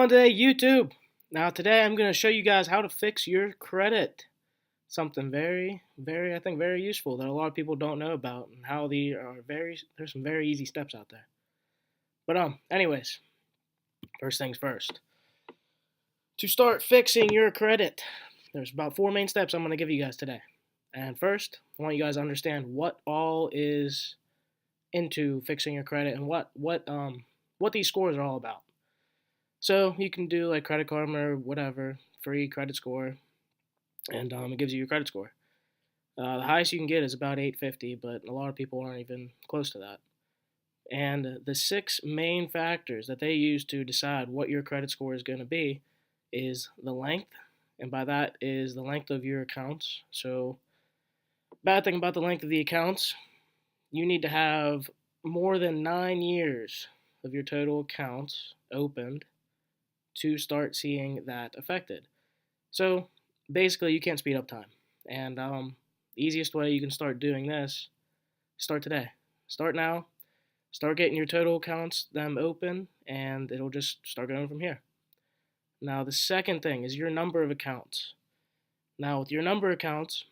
On today, YouTube. Now, today I'm going to show you guys how to fix your credit. Something I think, very useful that a lot of people don't know about, and how there's some very easy steps out there. But anyways, first things first. To start fixing your credit, there's about 4 main steps I'm going to give you guys today. And first, I want you guys to understand what all is into fixing your credit and what these scores are all about. So you can do like Credit Karma or whatever, free credit score, and it gives you your credit score. The highest you can get is about 850, but a lot of people aren't even close to that. And the 6 main factors that they use to decide what your credit score is going to be is the length, and by that is the length of your accounts. So, bad thing about the length of the accounts, you need to have more than 9 years of your total accounts opened to start seeing that affected. So basically, you can't speed up time. And the easiest way you can start doing this, start today. Start now. Start getting your total accounts them open, and it'll just start going from here. Now, the second thing is your number of accounts. Now, with your number of accounts,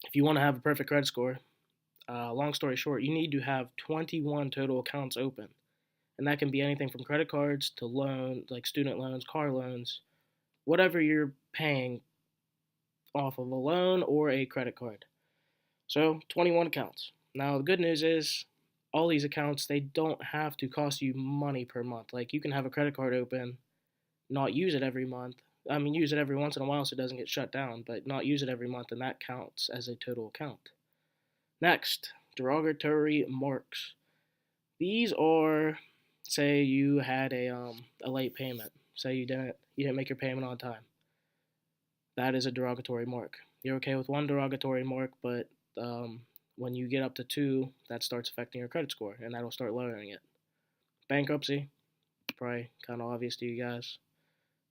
if you want to have a perfect credit score, long story short, you need to have 21 total accounts open. And that can be anything from credit cards to loans, like student loans, car loans, whatever you're paying off of a loan or a credit card. So 21 accounts. Now the good news is all these accounts, they don't have to cost you money per month. Like you can have a credit card open, not use it every month. I mean, use it every once in a while so it doesn't get shut down, but not use it every month, and that counts as a total account. Next, derogatory marks. These are, say you had a late payment. Say you didn't make your payment on time. That is a derogatory mark. You're okay with one derogatory mark, but when you get up to 2, that starts affecting your credit score, and that'll start lowering it. Bankruptcy, probably kind of obvious to you guys.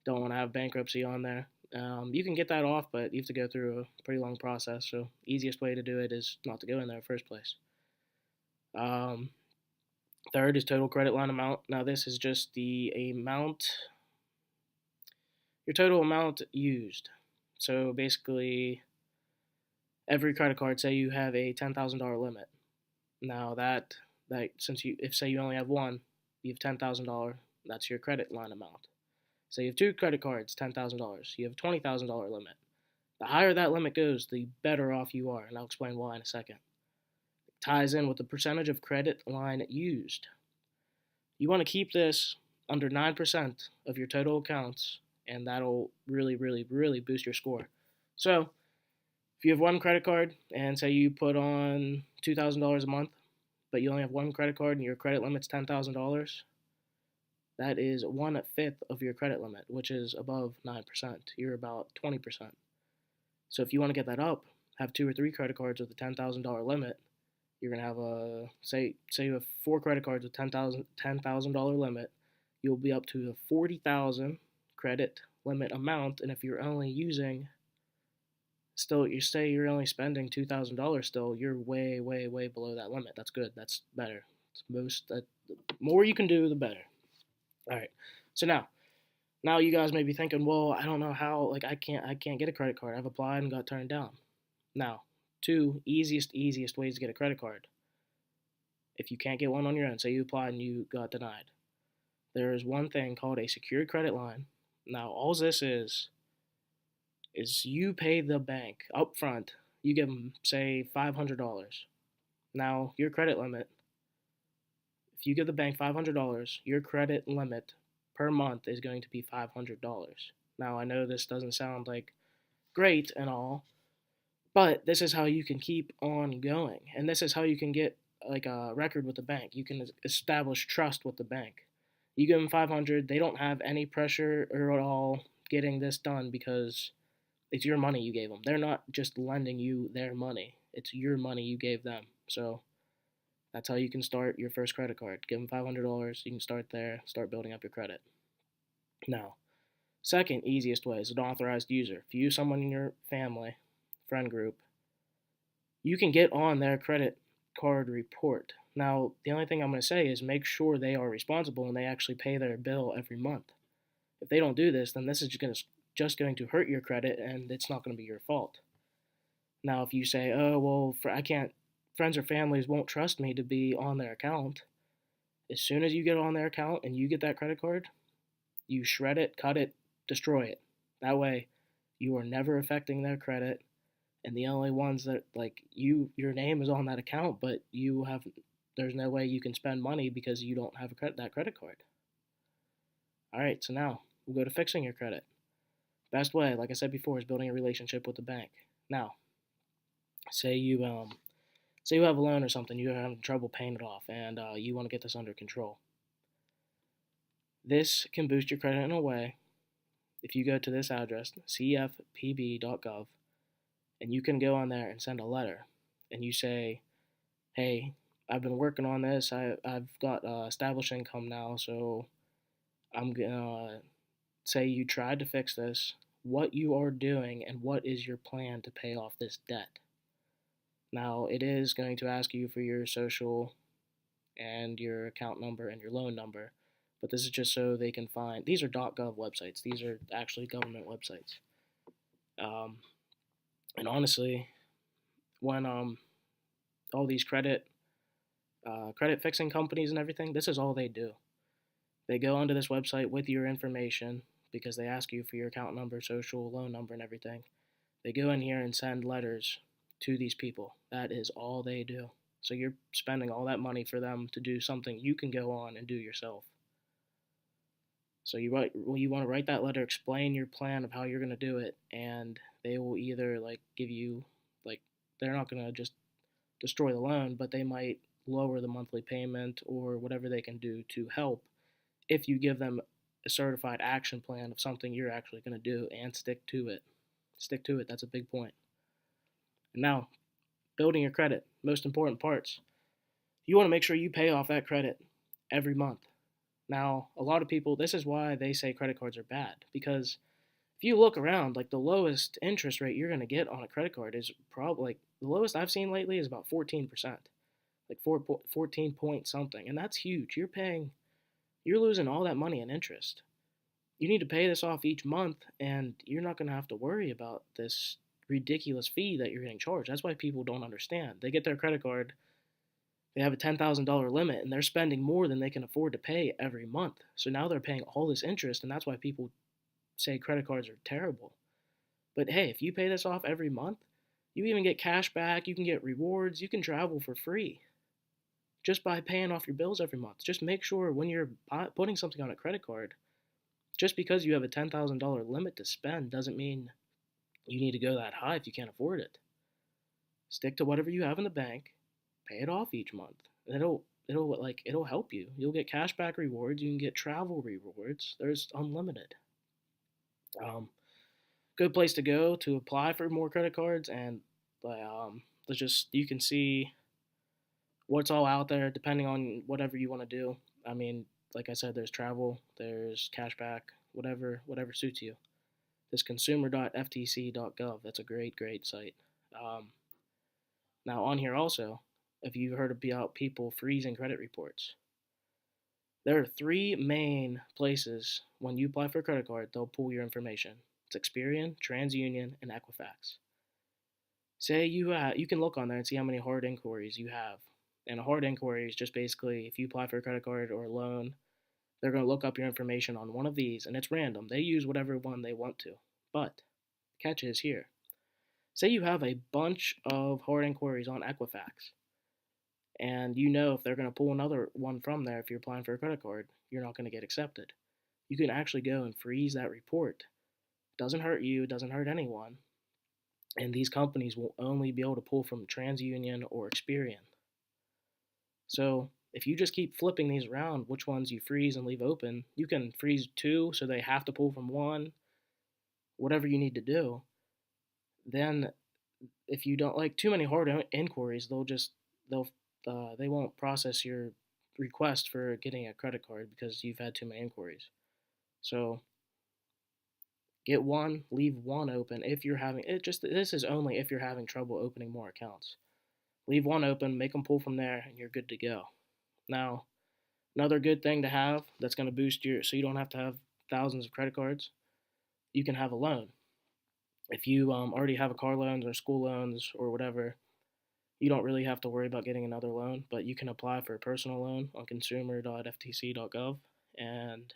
Don't want to have bankruptcy on there. You can get that off, but you have to go through a pretty long process. So easiest way to do it is not to go in there in the first place. Third is total credit line amount. Now this is just the amount, your total amount used. So basically, every credit card, say you have a $10,000 limit. Now that since if say you only have one, you have $10,000. That's your credit line amount. So you have 2 credit cards, $10,000. You have a $20,000 limit. The higher that limit goes, the better off you are, and I'll explain why in a second. It ties in with the percentage of credit line used. You want to keep this under 9% of your total accounts, and that'll really, really, really boost your score. So if you have one credit card and say you put on $2,000 a month, but you only have one credit card and your credit limit's $10,000, that is 1/5 of your credit limit, which is above 9%. You're about 20%. So if you want to get that up, have 2 or 3 credit cards with a $10,000 limit. You're gonna have say you have 4 credit cards with $10,000 limit. You'll be up to a 40,000 credit limit amount, and if you're only using, you're only spending $2,000 still, you're way, way, way below that limit. That's good. That's better. The more you can do, the better. All right. So now you guys may be thinking, well, I don't know how. Like I can't get a credit card. I've applied and got turned down. Now, 2 easiest ways to get a credit card. If you can't get one on your own, say you applied and you got denied, there is one thing called a secured credit line. Now, all this is you pay the bank up front. You give them, say, $500. Now, your credit limit, if you give the bank $500, your credit limit per month is going to be $500. Now, I know this doesn't sound like great and all, but this is how you can keep on going. And this is how you can get like a record with the bank. You can establish trust with the bank. You give them 500, they don't have any pressure or at all getting this done because it's your money you gave them. They're not just lending you their money. It's your money you gave them. So that's how you can start your first credit card. Give them $500. You can start there, start building up your credit. Now, second easiest way is an authorized user. If you use someone in your family, friend group, you can get on their credit card report. Now, the only thing I'm going to say is make sure they are responsible and they actually pay their bill every month. If they don't do this, then this is just going to hurt your credit, and it's not going to be your fault. Now, if you say, "Oh, well, I can't, friends or families won't trust me to be on their account," as soon as you get on their account and you get that credit card, you shred it, cut it, destroy it. That way, you are never affecting their credit, and the only ones that like your name is on that account, but there's no way you can spend money because you don't have that credit card. All right, so now we'll go to fixing your credit. Best way, like I said before, is building a relationship with the bank. Now, say you say you have a loan or something, you're having trouble paying it off, and you want to get this under control. This can boost your credit in a way if you go to this address, cfpb.gov, and you can go on there and send a letter, and you say, "Hey, I've been working on this. I've got established income now, so I'm gonna say you tried to fix this, what you are doing, and what is your plan to pay off this debt." Now, it is going to ask you for your social and your account number and your loan number, but this is just so they can find. These are .gov websites. These are actually government websites. Um, and honestly, when all these credit fixing companies and everything, this is all they do. They go onto this website with your information because they ask you for your account number, social, loan number, and everything. They go in here and send letters to these people. That is all they do. So you're spending all that money for them to do something you can go on and do yourself. So you want to write that letter, explain your plan of how you're going to do it, and they will either give you they're not going to just destroy the loan, but they might lower the monthly payment or whatever they can do to help if you give them a certified action plan of something you're actually going to do and stick to it. Stick to it. That's a big point. And now, building your credit, most important parts. You want to make sure you pay off that credit every month. Now, a lot of people, this is why they say credit cards are bad, because if you look around, the lowest interest rate you're going to get on a credit card is probably the lowest I've seen lately is about 14%, 14 point something, and that's huge. You're losing all that money in interest. You need to pay this off each month, and you're not going to have to worry about this ridiculous fee that you're getting charged. That's why people don't understand. They get their credit card, they have a $10,000 limit, and they're spending more than they can afford to pay every month. So now they're paying all this interest, and that's why people say credit cards are terrible. But hey, if you pay this off every month, you even get cash back, you can get rewards, you can travel for free just by paying off your bills every month. Just make sure when you're putting something on a credit card, just because you have a $10,000 limit to spend doesn't mean you need to go that high if you can't afford it. Stick to whatever you have in the bank, pay it off each month. It'll help you. You'll get cash back rewards, you can get travel rewards. There's unlimited. Good place to go to apply for more credit cards, and there's just you can see what's all out there depending on whatever you want to do. I mean, like I said, there's travel, there's cashback, whatever suits you. This consumer.ftc.gov, that's a great site. Now on here also, if you've heard about people freezing credit reports, there are three main places when you apply for a credit card, they'll pull your information. It's Experian, TransUnion, and Equifax. Say you can look on there and see how many hard inquiries you have. And a hard inquiry is just basically if you apply for a credit card or a loan, they're going to look up your information on one of these, and it's random. They use whatever one they want to. But the catch is here. Say you have a bunch of hard inquiries on Equifax, and you know if they're going to pull another one from there, if you're applying for a credit card, you're not going to get accepted. You can actually go and freeze that report. It doesn't hurt you, it doesn't hurt anyone. And these companies will only be able to pull from TransUnion or Experian. So if you just keep flipping these around, which ones you freeze and leave open, you can freeze two so they have to pull from one, whatever you need to do. Then if you don't like too many hard inquiries, they won't process your request for getting a credit card because you've had too many inquiries. So get one, leave one open if you're having this is only if you're having trouble opening more accounts. Leave one open, make them pull from there, and you're good to go. Now, another good thing to have that's going to boost so you don't have to have thousands of credit cards, you can have a loan. If you already have a car loans or school loans or whatever, you don't really have to worry about getting another loan, but you can apply for a personal loan on consumer.ftc.gov. And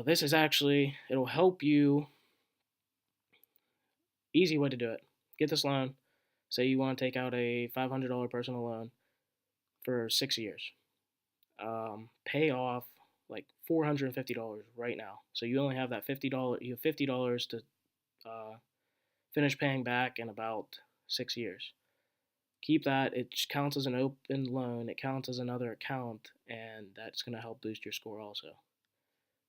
this is actually, it'll help you, easy way to do it. Get this loan. Say you want to take out a $500 personal loan for 6 years. Pay off like $450 right now. So you only have that $50. You have $50 to finish paying back in about 6 years. Keep that. It counts as an open loan. It counts as another account, and that's going to help boost your score also.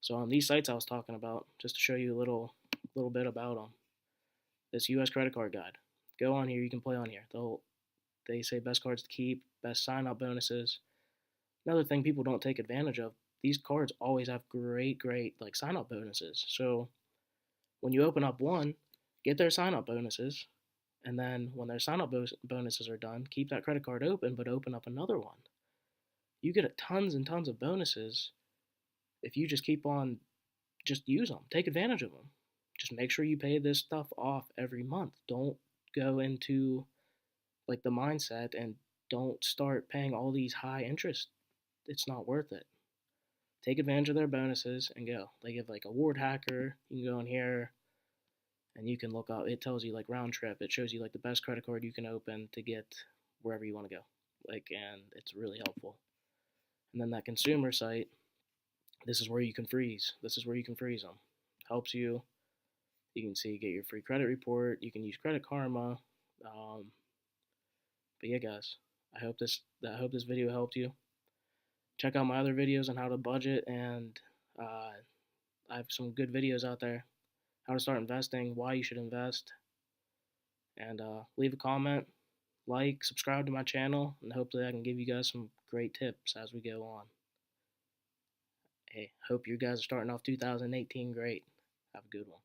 So on these sites I was talking about, just to show you a little bit about them, this U.S. credit card guide. Go on here. You can play on here. They say best cards to keep, best sign-up bonuses. Another thing people don't take advantage of, these cards always have great like sign-up bonuses. So when you open up one, get their sign-up bonuses, and then when their sign-up bonuses are done, keep that credit card open, but open up another one. You get tons and tons of bonuses if you just keep on, just use them. Take advantage of them. Just make sure you pay this stuff off every month. Don't go into like the mindset and don't start paying all these high interest. It's not worth it. Take advantage of their bonuses and go. They give like Award Hacker. You can go in here and you can look up. It tells you like round trip. It shows you like the best credit card you can open to get wherever you want to go. Like, and it's really helpful. And then that consumer site, this is where you can freeze. This is where you can freeze them. Helps you. You can see, get your free credit report. You can use Credit Karma. But yeah, guys, I hope this video helped you. Check out my other videos on how to budget, and I have some good videos out there. How to start investing, why you should invest, and leave a comment, like, subscribe to my channel, and hopefully I can give you guys some great tips as we go on. Hey, hope you guys are starting off 2018 great. Have a good one.